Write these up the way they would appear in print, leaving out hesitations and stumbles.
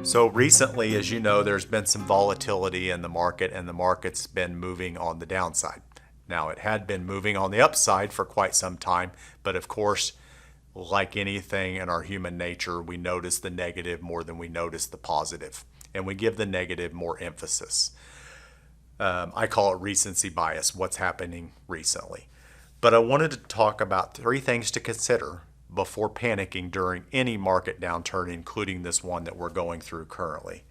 So recently, as you know, there's been some volatility in the market, and the market's been moving on the downside. Now, it had been moving on the upside for quite some time, but of course, like anything in our human nature, we notice the negative more than we notice the positive, and we give the negative more emphasis. I call it recency bias, what's happening recently. But I wanted to talk about three things to consider before panicking during any market downturn, including this one that we're going through currently.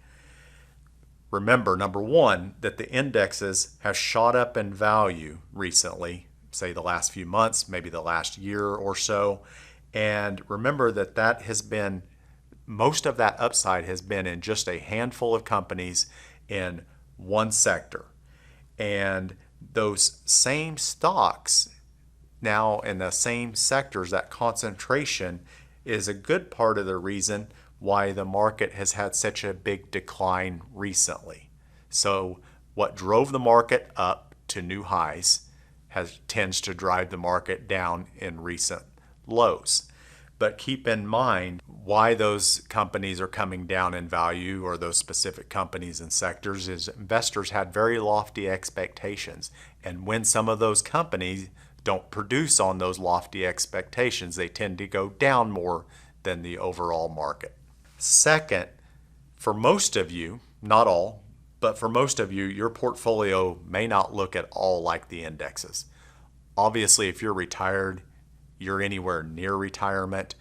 Remember, number one, that the indexes have shot up in value recently, say the last few months, maybe the last year or so. And remember that has been, most of that upside has been in just a handful of companies in one sector. And those same stocks now in the same sectors, that concentration is a good part of the reason why the market has had such a big decline recently. So what drove the market up to new highs tends to drive the market down in recent lows. But keep in mind why those companies are coming down in value, or those specific companies and sectors, is investors had very lofty expectations. And when some of those companies don't produce on those lofty expectations, they tend to go down more than the overall market. Second, for most of you, not all, but for most of you, your portfolio may not look at all like the indexes. Obviously, if you're retired, you're anywhere near retirement,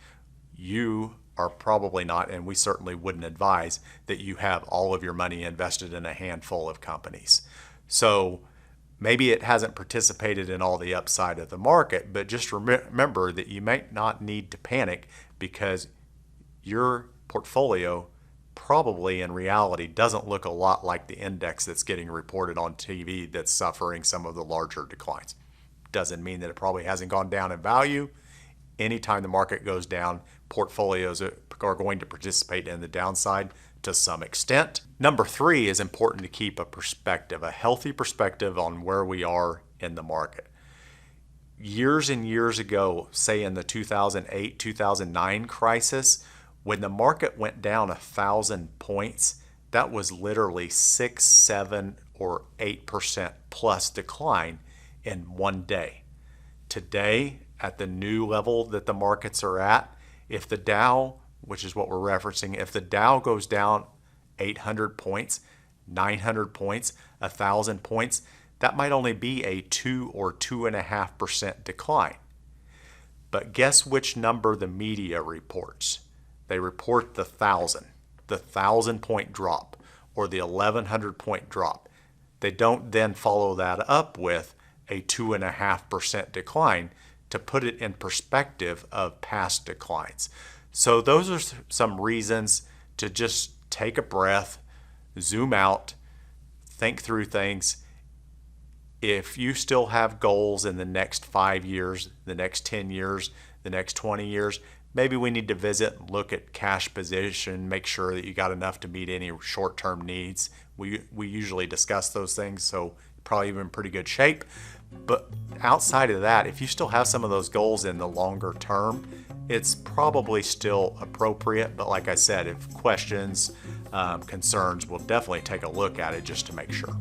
you are probably not, and we certainly wouldn't advise that you have all of your money invested in a handful of companies. So maybe it hasn't participated in all the upside of the market, but just remember that you may not need to panic, because your portfolio probably in reality doesn't look a lot like the index that's getting reported on TV that's suffering some of the larger declines. Doesn't mean that it probably hasn't gone down in value. Anytime the market goes down, portfolios are going to participate in the downside to some extent. Number three is important to keep a perspective, a healthy perspective on where we are in the market. Years and years ago, say in the 2008, 2009 crisis, when the market went down 1,000 points, that was literally 6, 7, or 8% plus decline in one day. Today, at the new level that the markets are at, if the Dow, which is what we're referencing, if the Dow goes down 800 points, 900 points, 1,000 points, that might only be a 2 or 2.5% decline. But guess which number the media reports? They report the 1,000 point drop, or the 1,100 point drop. They don't then follow that up with a 2.5% decline to put it in perspective of past declines. So those are some reasons to just take a breath, zoom out, think through things. If you still have goals in the next 5 years, the next 10 years, the next 20 years, maybe we need to visit and look at cash position, make sure that you got enough to meet any short-term needs. We usually discuss those things, so probably in pretty good shape. But outside of that, if you still have some of those goals in the longer term, it's probably still appropriate. But like I said, if questions, concerns, we'll definitely take a look at it just to make sure.